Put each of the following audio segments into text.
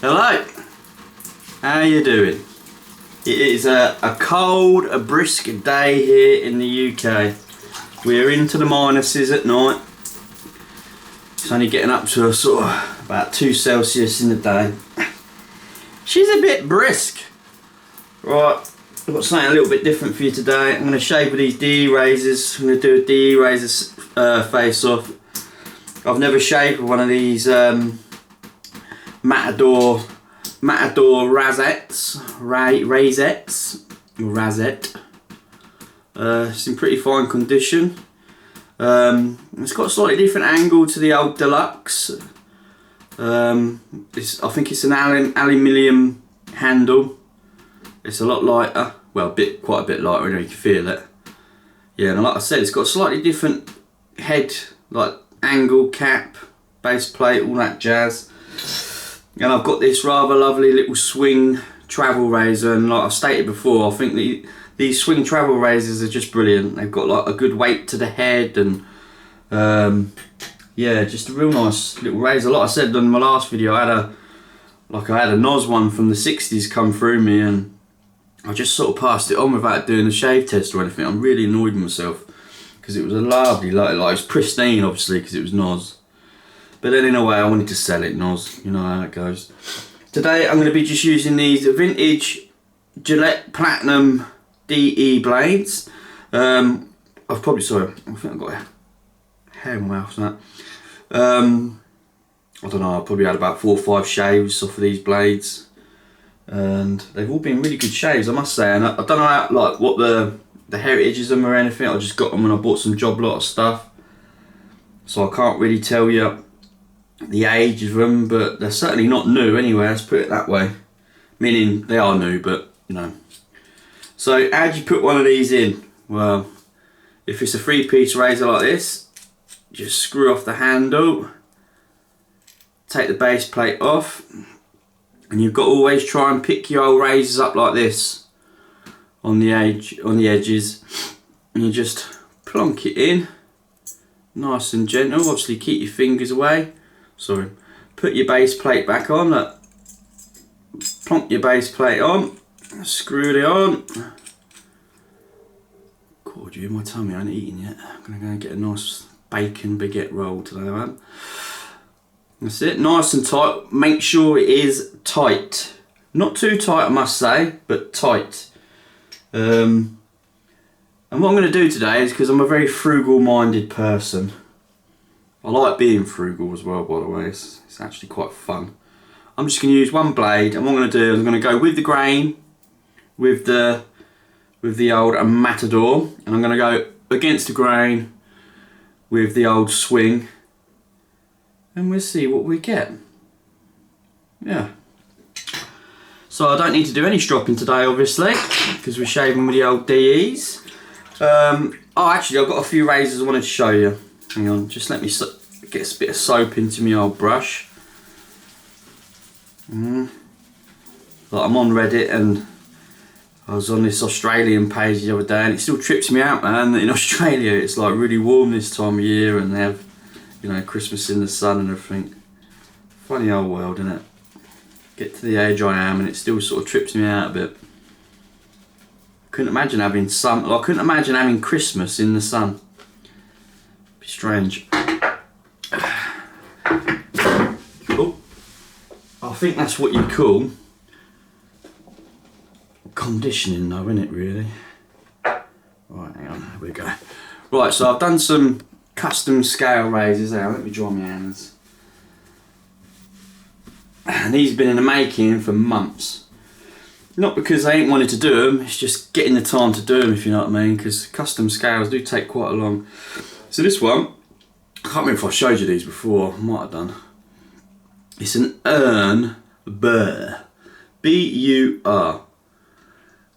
Hello, how you doing? It is a cold, a brisk day here in the UK. We're into the minuses at night. It's only getting up to a sort of about 2 Celsius in the day. She's a bit brisk. Right, I've got something a little bit different for you today. I'm going to shave with these DE razors. I'm going to do a DE razor face off. I've never shaved with one of these Matador Razettes, Razette. It's in pretty fine condition. It's got a slightly different angle to the old Deluxe. I think it's an aluminium handle. It's a lot lighter. Well, quite a bit lighter. You can feel it. Yeah, and like I said, it's got a slightly different head, like angle, cap, base plate, all that jazz. And I've got this rather lovely little swing travel razor, and like I've stated before, I think these swing travel razors are just brilliant. They've got like a good weight to the head, and yeah, just a real nice little razor. Like I said in my last video, I had a Nos one from the 60s come through me, and I just sort of passed it on without doing a shave test or anything. I'm really annoyed with myself because it was a lovely, like it was pristine, obviously, because it was Nos. But then in a way I wanted to sell it, Nos, you know how it goes. Today I'm going to be just using these vintage Gillette Platinum DE blades. I think I've got a hair in my mouth and that. I don't know, I've probably had about 4 or 5 shaves off of these blades. And they've all been really good shaves, I must say. And I don't know what the heritage is of them or anything. I just got them when I bought some job lot of stuff. So I can't really tell you the age of them, but they're certainly not new anyway, let's put it that way. Meaning they are new, but you know. So how do you put one of these in? Well, if it's a 3-piece razor like this, just screw off the handle, take the base plate off, and you've got to always try and pick your old razors up like this on the edges, and you just plonk it in nice and gentle. Obviously keep your fingers away. Sorry. Put your base plate back on. Look. Plonk your base plate on. Screw it on. Caught you in my tummy. I ain't eaten yet. I'm gonna go and get a nice bacon baguette roll today, man. That's it. Nice and tight. Make sure it is tight. Not too tight, I must say, but tight. And what I'm going to do today is, because I'm a very frugal-minded person. I like being frugal as well, by the way. It's actually quite fun. I'm just going to use one blade, and what I'm going to do is I'm going to go with the grain, with the old Matador, and I'm going to go against the grain with the old swing, and we'll see what we get. Yeah. So I don't need to do any stropping today, obviously, because we're shaving with the old DEs. Oh, actually, I've got a few razors I wanted to show you. Hang on, just let me get a bit of soap into my old brush. Like I'm on Reddit, and I was on this Australian page the other day, and it still trips me out, man. In Australia, it's like really warm this time of year, and they have, you know, Christmas in the sun and everything. Funny old world, isn't it? Get to the age I am, and it still sort of trips me out a bit. Couldn't imagine having sun. I couldn't imagine having Christmas in the sun. Be strange. Oh, I think that's what you call conditioning, though, isn't it? Really. Right, hang on. Here we go. Right, so I've done some custom scale razors. Now, let me dry my hands. And these have been in the making for months. Not because I ain't wanted to do them, it's just getting the time to do them, if you know what I mean, because custom scales do take quite a long. So this one, I can't remember if I showed you these before, I might have done. It's an urn burr, B-U-R.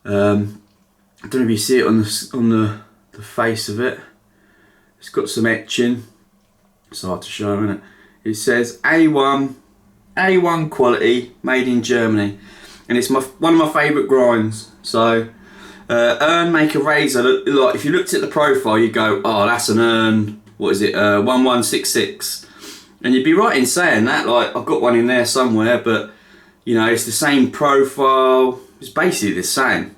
I don't know if you see it on the face of it. It's got some etching, it's hard to show, isn't it? It says A1 quality, made in Germany. And it's one of my favourite grinds. So, Urn make a razor. Like if you looked at the profile, you'd go, "Oh, that's an Urn. What is it? 1166." And you'd be right in saying that. Like I've got one in there somewhere, but You know, it's the same profile. It's basically the same.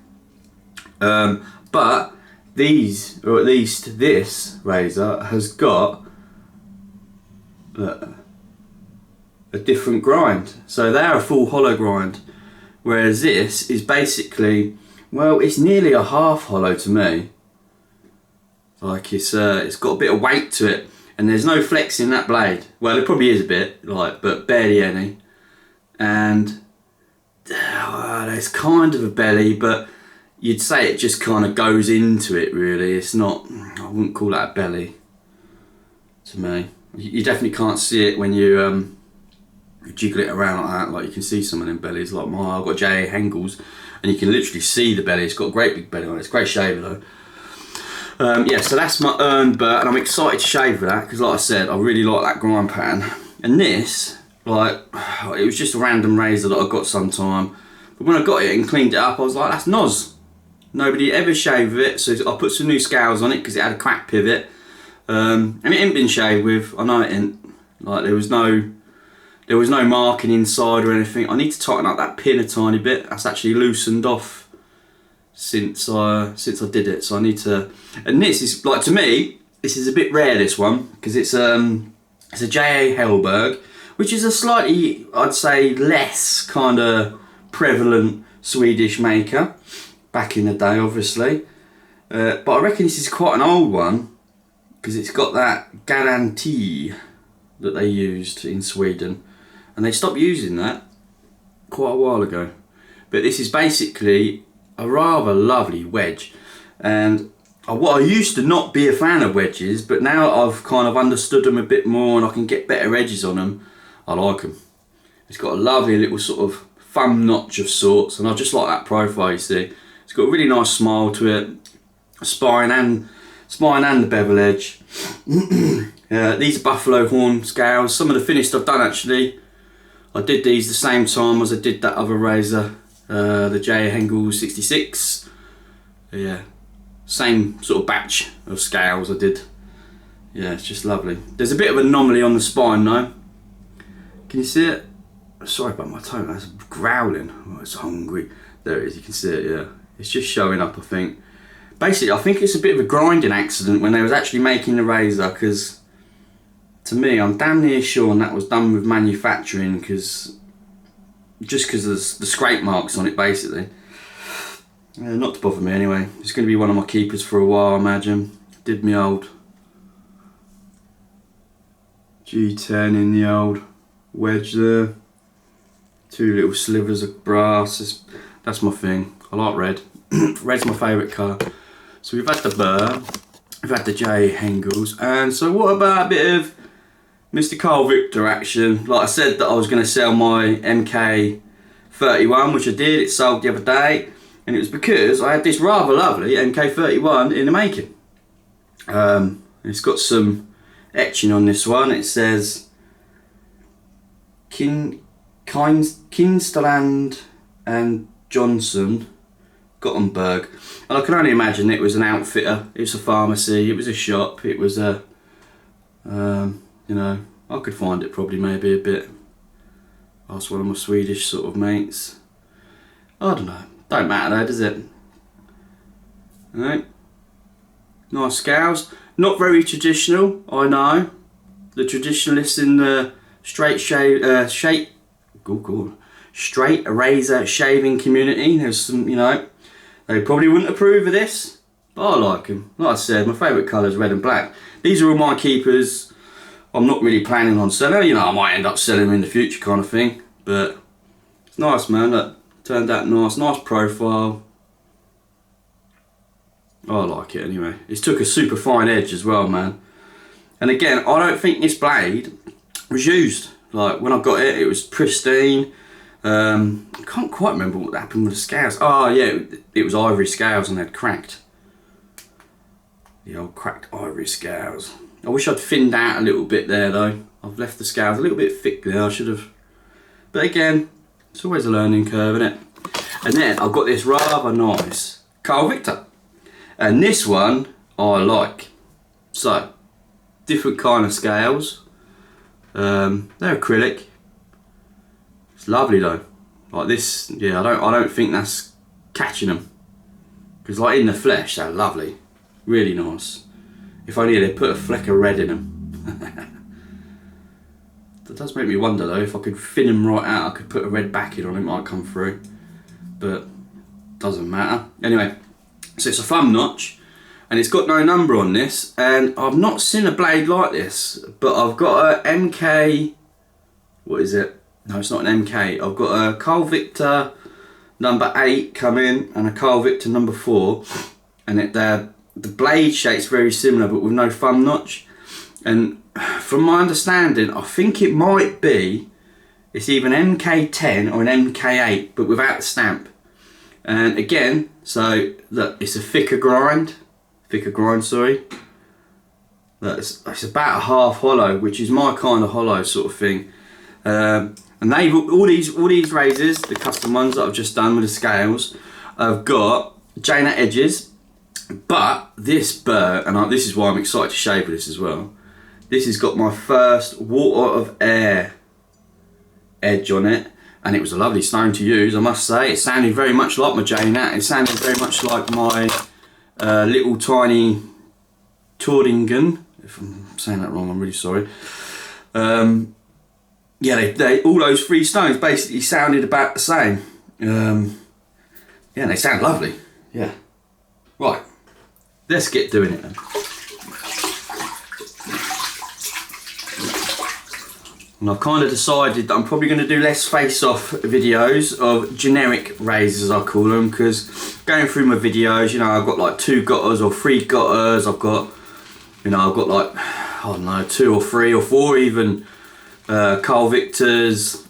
But these, or at least this razor, has got a different grind. So they're a full hollow grind, whereas this is basically, well, it's nearly a half hollow to me. Like it's got a bit of weight to it, and there's no flex in that blade. Well, there probably is a bit, like, but barely any. And there's kind of a belly, but you'd say it just kind of goes into it, really. It's not, I wouldn't call that a belly to me. You definitely can't see it when you jiggle it around like that. Like, you can see some of them bellies, like I've got J.A. Hengel's, and you can literally see the belly. It's got a great big belly on it. It's a great shaver though. Yeah, so that's my earned burr, and I'm excited to shave with that because, like I said, I really like that grind pattern. And this, like, it was just a random razor that I got sometime, but when I got it and cleaned it up, I was like, that's Noz. Nobody ever shaved with it, so I put some new scales on it because it had a crack pivot, and it ain't been shaved with. I know it ain't. Like, there was no marking inside or anything. I need to tighten up that pin a tiny bit. That's actually loosened off since I did it, so I need to. And this is, like, to me, this is a bit rare, this one, because it's a J.A. Hellberg, which is a slightly, I'd say, less kind of prevalent Swedish maker back in the day, obviously. But I reckon this is quite an old one because it's got that guarantee that they used in Sweden, and they stopped using that quite a while ago. But this is basically a rather lovely wedge, and what I used to not be a fan of wedges, but now I've kind of understood them a bit more and I can get better edges on them. I like them. It's got a lovely little sort of thumb notch of sorts, and I just like that profile, you see. It's got a really nice smile to it, spine and the bevel edge. These are buffalo horn scales. Some of the finished I've done, actually. I did these the same time as I did that other razor, the J.A. Hengel 66. Yeah, same sort of batch of scales I did. Yeah, it's just lovely. There's a bit of anomaly on the spine though. Can you see it? Sorry about my tone, that's growling. Oh, it's hungry. There it is, you can see it, yeah. It's just showing up, I think. Basically, I think it's a bit of a grinding accident when they was actually making the razor, because to me, I'm damn near sure that was done with manufacturing, just because there's the scrape marks on it, basically. Not to bother me anyway. It's going to be one of my keepers for a while, I imagine. Did me old G10 in the old wedge there. Two little slivers of brass. That's my thing. I like red. Red's my favourite colour. So we've had the burr, we've had the J.A. Hengels, and so what about a bit of Mr. Carl Victor action? Like I said that I was going to sell my MK31, which I did. It sold the other day, and it was because I had this rather lovely MK31 in the making. It's got some etching on this one. It says Kinsteland and Johnson, Gothenburg, and I can only imagine it was an outfitter. It was a pharmacy. It was a shop. It was a, you know, I could find it probably maybe a bit. Ask one of my Swedish sort of mates. I don't know. Don't matter though, does it? Alright. Nice scales. Not very traditional, I know. The traditionalists in the straight razor shaving community, there's some, you know, they probably wouldn't approve of this, but I like them. Like I said, my favourite colour is red and black. These are all my keepers. I'm not really planning on selling. You know, I might end up selling them in the future kind of thing, but it's nice, man. Look, turned out nice profile. I like it anyway. It's took a super fine edge as well, man. And again, I don't think this blade was used. Like, when I got it, it was pristine. I can't quite remember what happened with the scales. Oh yeah, it was ivory scales and they'd cracked. The old cracked ivory scales. I wish I'd thinned out a little bit there though. I've left the scales a little bit thick there, I should have. But again, it's always a learning curve, isn't it? And then I've got this rather nice Carl Victor. And this one I like. So, different kind of scales. They're acrylic. It's lovely though. Like this, yeah, I don't think that's catching them. Because like in the flesh, they're lovely. Really nice. If only they put a fleck of red in them. That does make me wonder though, if I could thin them right out, I could put a red backing on it, might come through. But doesn't matter. Anyway, so it's a thumb notch, and it's got no number on this, and I've not seen a blade like this, but I've got a MK, what is it? No, it's not an MK. I've got a Carl Victor number 8 coming, and a Carl Victor number 4, and the blade shape's very similar, but with no thumb notch. And from my understanding, I think it might be, it's either an MK10 or an MK8, but without the stamp. And again, so look, it's a thicker grind, sorry. Look, it's about a half hollow, which is my kind of hollow sort of thing. And they've all these razors, the custom ones that I've just done with the scales, have got J-nut edges, but this burr, and this is why I'm excited to shave with this as well. This has got my first water of air edge on it, and it was a lovely stone to use, I must say. It sounded very much like my J-nut. It sounded very much like my little tiny Tordingen. If I'm saying that wrong, I'm really sorry. Yeah, they all those 3 stones basically sounded about the same. Yeah, they sound lovely. Yeah. Right, let's get doing it then. And I've kind of decided that I'm probably going to do less face-off videos of generic razors, I call them, because going through my videos, you know, I've got like 2 gotters or 3 gotters. I've got, you know, I've got like, I don't know, 2 or 3 or 4 even Carl Victor's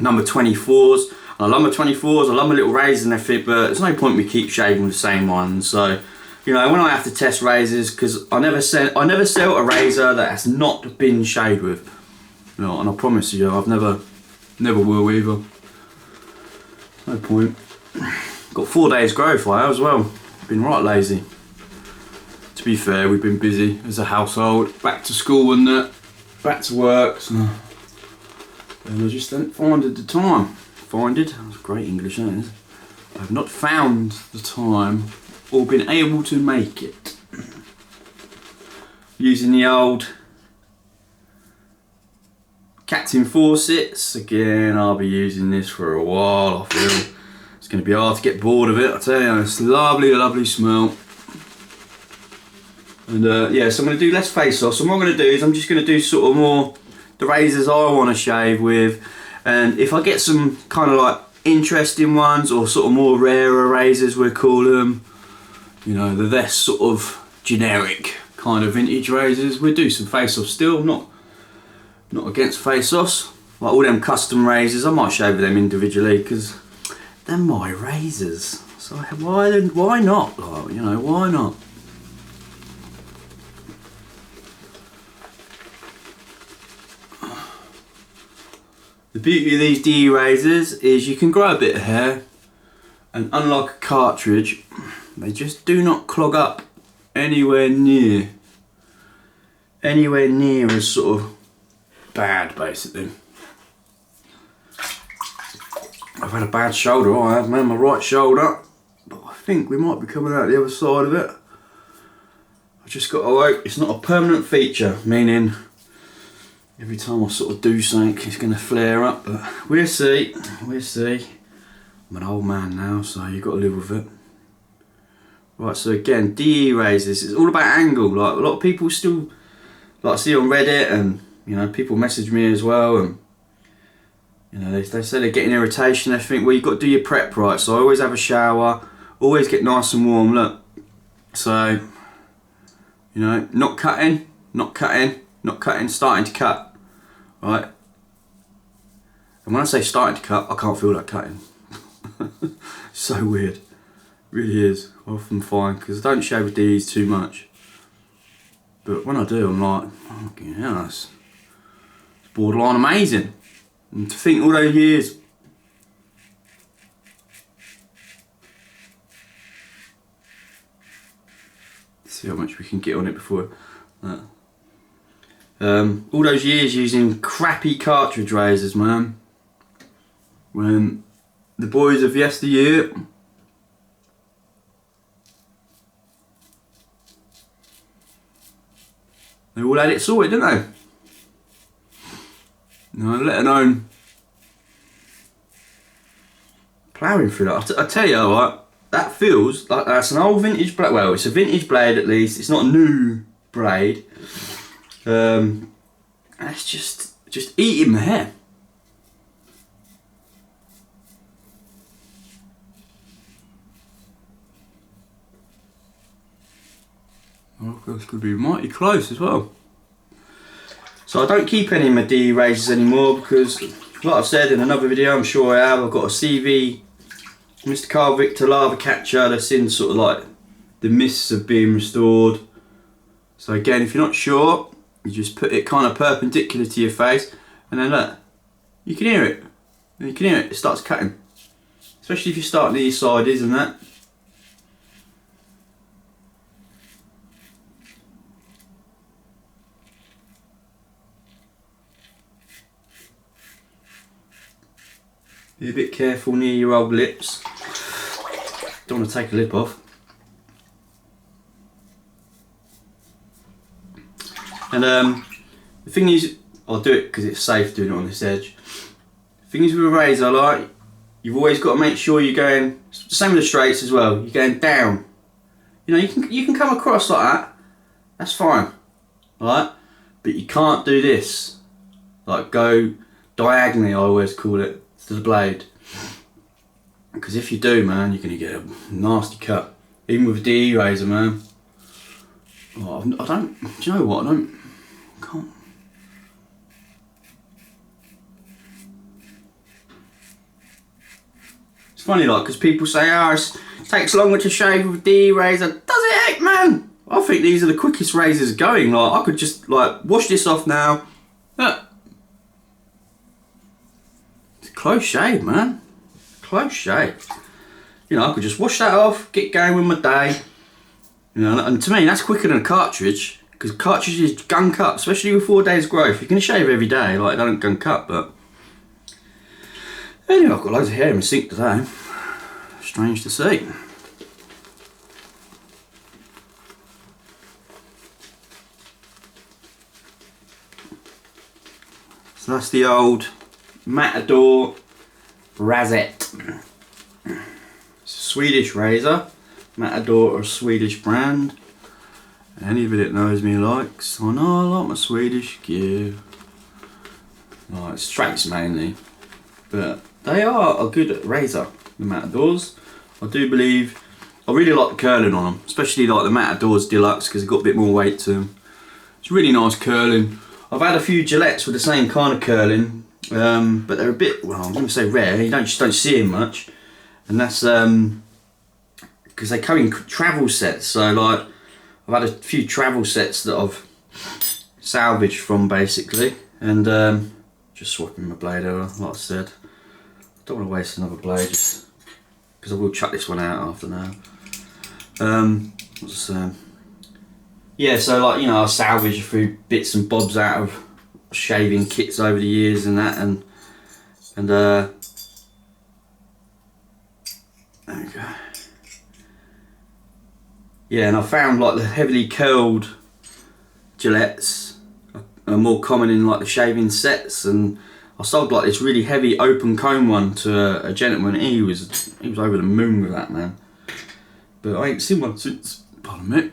number 24s. And I love my 24s. I love my little razors and everything, but there's no point in me keep shaving with the same ones. So, you know, when I have to test razors, because I never sell a razor that has not been shaved with. You know, and I promise you, I've never will either. No point. Got 4 days growth I have as well. Been right lazy. To be fair, we've been busy as a household. Back to school and that. Back to work. So, and I just didn't find the time. That's great English, isn't it? I've not found the time or been able to make it. Using the old Captain Fawcett's again. I'll be using this for a while. I feel it's going to be hard to get bored of it. I tell you, it's lovely, lovely smell. And yeah, so I'm going to do less face-offs. So what I'm going to do is I'm just going to do sort of more the razors I want to shave with. And if I get some kind of like interesting ones or sort of more rarer razors, we'll call them, you know, the less sort of generic kind of vintage razors, we'll do some face-offs still. I'm not against face-offs. Like all them custom razors, I might shave them individually because they're my razors. So why not? Like, you know, why not? The beauty of these DE razors is you can grow a bit of hair, and unlike a cartridge, they just do not clog up anywhere near as sort of bad, basically. I've had a bad shoulder, I have, man, my right shoulder, but I think we might be coming out the other side of it. I've just got to hope it's not a permanent feature, meaning every time I sort of do something it's going to flare up, but we'll see, I'm an old man now, so you've got to live with it. Right, so again, DE razors, it's all about angle. Like a lot of people still, like I see on Reddit, and you know, people message me as well, and you know, they say they're getting irritation. They think, well, you've got to do your prep right. So I always have a shower, always get nice and warm. Look, so you know, not cutting, starting to cut. Right, and when I say starting to cut, I can't feel like cutting. So weird, really is. I often find, because I don't shave with DEs too much, but when I do, I'm like, oh, yeah, it's borderline amazing. And to think all those years, see how much we can get on it before that. All those years using crappy cartridge razors, man. When the boys of yesteryear. They all had it sorted, didn't they? No, let alone ploughing through that. I tell you what, that feels like that's an old vintage blade. Well, it's a vintage blade at least. It's not a new blade. It's just eating the hair. Oh, that's going to be mighty close as well. So I don't keep any of my D razors anymore because, like I've said in another video, I'm sure I have, I've got a CV Mr. Carl Victor lava catcher that's in sort of like the mists of being restored. So again, if you're not sure, you just put it kind of perpendicular to your face, and then look, you can hear it. You can hear it, it starts cutting. Especially if you start near your sides and that. Be a bit careful near your old lips. Don't want to take a lip off. And the thing is, I'll do it because it's safe doing it on this edge. The thing is with a razor, like, you've always got to make sure you're going, same with the straights as well, you're going down. You know, you can come across like that, that's fine, right? But you can't do this. Like, go diagonally, I always call it, to the blade. Because if you do, man, you're going to get a nasty cut. Even with a DE razor, man. Oh, I don't, do you know what, can't. It's funny, like, because people say, oh, it takes longer to shave with a DE razor. Does it, heck, man? I think these are the quickest razors going. Like, I could just, like, wash this off now. Look. It's a close shave, man. Close shave. You know, I could just wash that off, get going with my day. You know, and to me, that's quicker than a cartridge, because cartridges gunk up, especially with 4 days growth. You can shave every day, like, they don't gunk up, but anyway, I've got loads of hair in my sink today. Strange to see. So that's the old Matador Razette. It's a Swedish razor. Matador, a Swedish brand. Anybody that knows me likes. I know I like my Swedish gear. Like straights mainly, but they are a good razor, the Matadors. I do believe, I really like the curling on them, especially like the Matadors Deluxe because they've got a bit more weight to them. It's really nice curling. I've had a few Gillettes with the same kind of curling, but they're a bit, well, I'm going to say rare. You just don't see them much, and that's because they come in travel sets. So like, I've had a few travel sets that I've salvaged from basically, and just swapping my blade over. Like I said, I don't want to waste another blade, just because I will chuck this one out after now. Yeah, so like, you know, I salvaged a few bits and bobs out of shaving kits over the years and that, and there we go. Yeah, and I found like the heavily curled Gillettes are more common in like the shaving sets, and I sold like this really heavy open comb one to a gentleman. He was over the moon with that, man. But I ain't seen one since. Pardon me.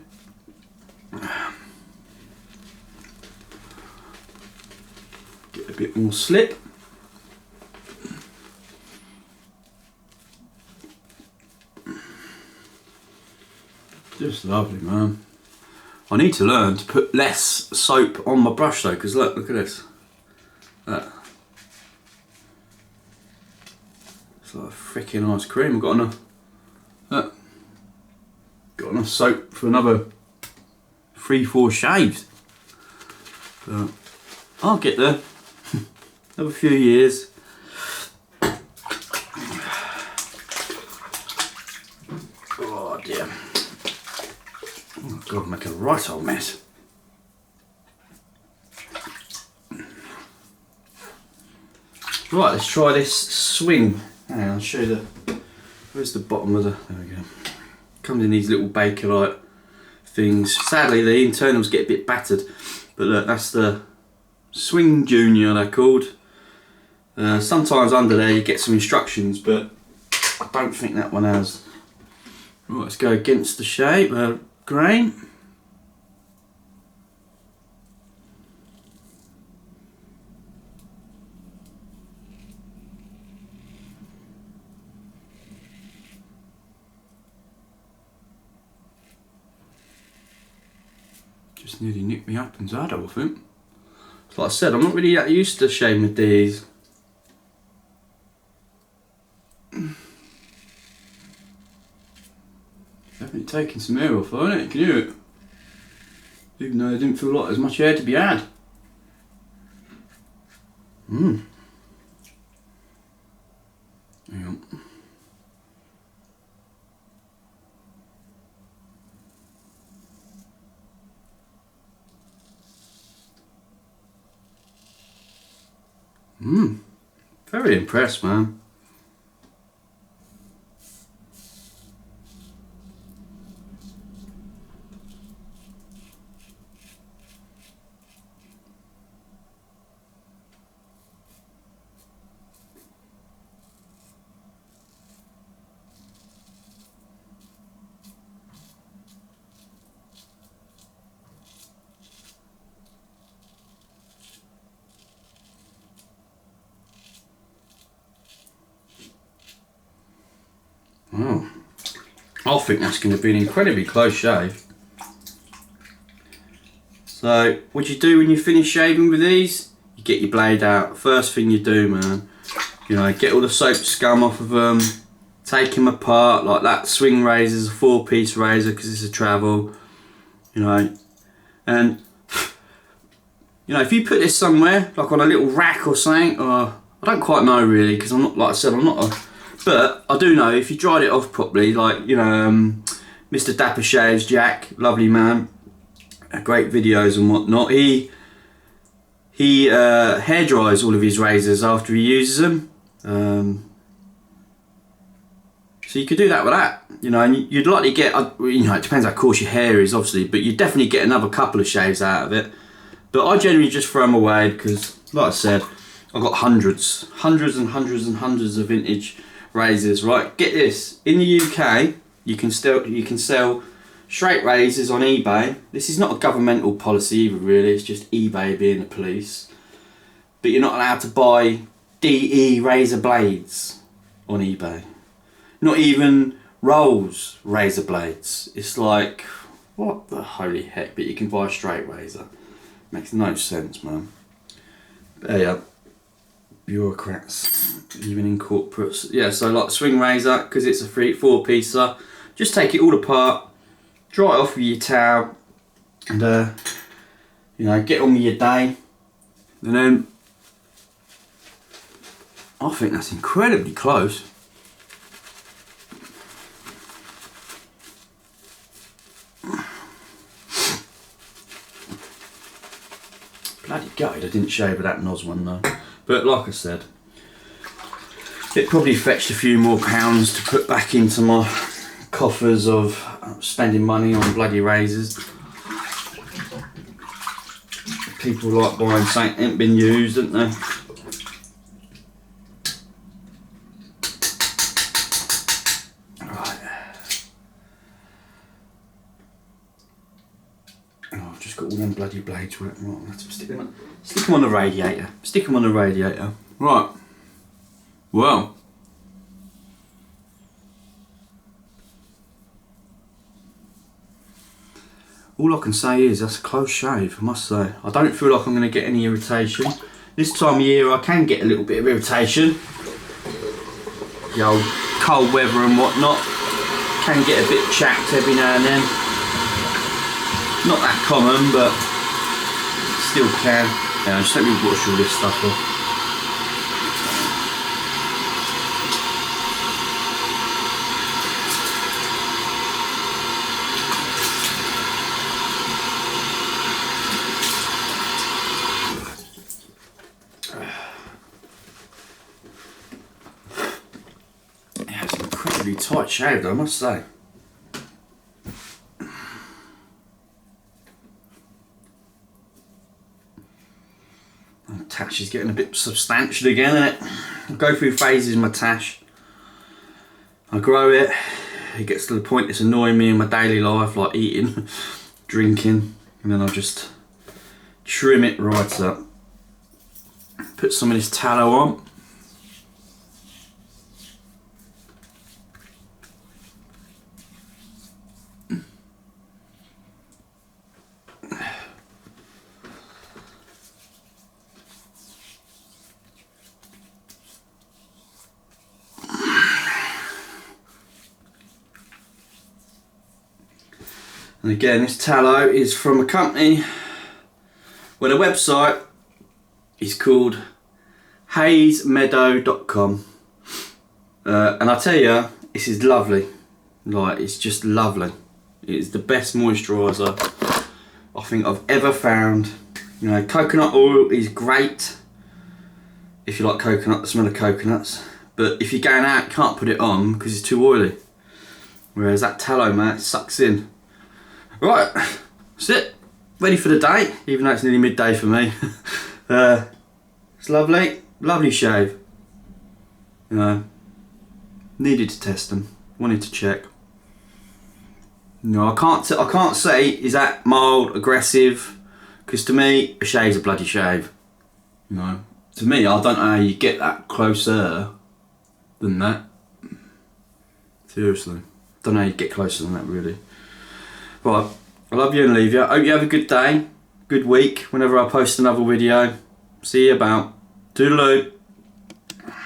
Get a bit more slip. Just lovely, man. I need to learn to put less soap on my brush though, because look at this. Look. It's like a freaking ice cream. I've got enough. Look. Got enough soap for another 3-4 shaves. But I'll get there. Another few years. Oh dear. Oh God, I'm making a right old mess. Right, let's try this swing Hang on, I'll show you where's the bottom of the, there we go. Comes in these little Bakelite things. Sadly the internals get a bit battered, but look, that's the Swing Junior they're called. Sometimes under there you get some instructions, but I don't think that one has. Right, let's go against the shape, grain. Just nearly nicked me up and Zado, I think. Like I said, I'm not really that used to shaving with these. Definitely taking some hair off, hasn't it? Can you hear it? Even though it didn't feel like there's much hair to be had. Hang on. Very impressed, man. Oh, I think that's going to be an incredibly close shave. So, what you do when you finish shaving with these, you get your blade out. First thing you do, man, you know, get all the soap scum off of them, take them apart. Like that swing razor is a 4-piece razor because it's a travel, you know, and you know, if you put this somewhere, like on a little rack or something, or I don't quite know really, because I'm not, like I said, I'm not a, but I do know if you dried it off properly, like, you know, Mr. Dapper Shaves, Jack, lovely man, great videos and whatnot. He hair dries all of his razors after he uses them. So you could do that with that, you know, and you'd likely get, you know, it depends how coarse your hair is, obviously, but you'd definitely get another couple of shaves out of it. But I generally just throw them away because, like I said, I've got hundreds and hundreds of vintage razors. Right, get this, in the UK you can sell straight razors on eBay. This is not a governmental policy either really, it's just eBay being the police. But you're not allowed to buy DE razor blades on eBay. Not even Rolls razor blades. It's like, what the holy heck, but you can buy a straight razor. Makes no sense, man. But yeah, bureaucrats, even in corporates. Yeah, so like swing razor, because it's a 4-piecer, just take it all apart, dry it off with your towel, and you know, get on with your day. And then I think that's incredibly close. Bloody gutted I didn't shave with that Nos one though. But like I said, it probably fetched a few more pounds to put back into my coffers of spending money on bloody razors. People like buying something that ain't been used, don't they? Right. Oh, I've just got all them bloody blades working. Right, I'll have to stick them on the radiator. Stick them on the radiator. Right. Well. All I can say is that's a close shave, I must say. I don't feel like I'm going to get any irritation. This time of year I can get a little bit of irritation. The old cold weather and whatnot. Can get a bit chapped every now and then. Not that common, but still can. Yeah, just let me wash all this stuff off. incredibly tight shaved, I must say. My tash is getting a bit substantial again, isn't it? I go through phases in my tash. I grow it. It gets to the point it's annoying me in my daily life, like eating, drinking, and then I just trim it right up. Put some of this tallow on. And again, this tallow is from a company where the website is called hazemeadow.com. And I tell you, this is lovely. Like, it's just lovely. It's the best moisturiser I think I've ever found. You know, coconut oil is great if you like coconut, the smell of coconuts. But if you're going out, you can't put it on because it's too oily. Whereas that tallow, man, it sucks in. Right, that's it. Ready for the day, even though it's nearly midday for me. It's lovely, lovely shave. You know, needed to test them, wanted to check. No, I can't say is that mild, aggressive, because to me a shave's a bloody shave. You know, to me I don't know how you get that closer than that. Seriously, don't know how you get closer than that really. Right, I love you and leave you. Hope you have a good day, good week. Whenever I post another video, see you about. Toodaloo.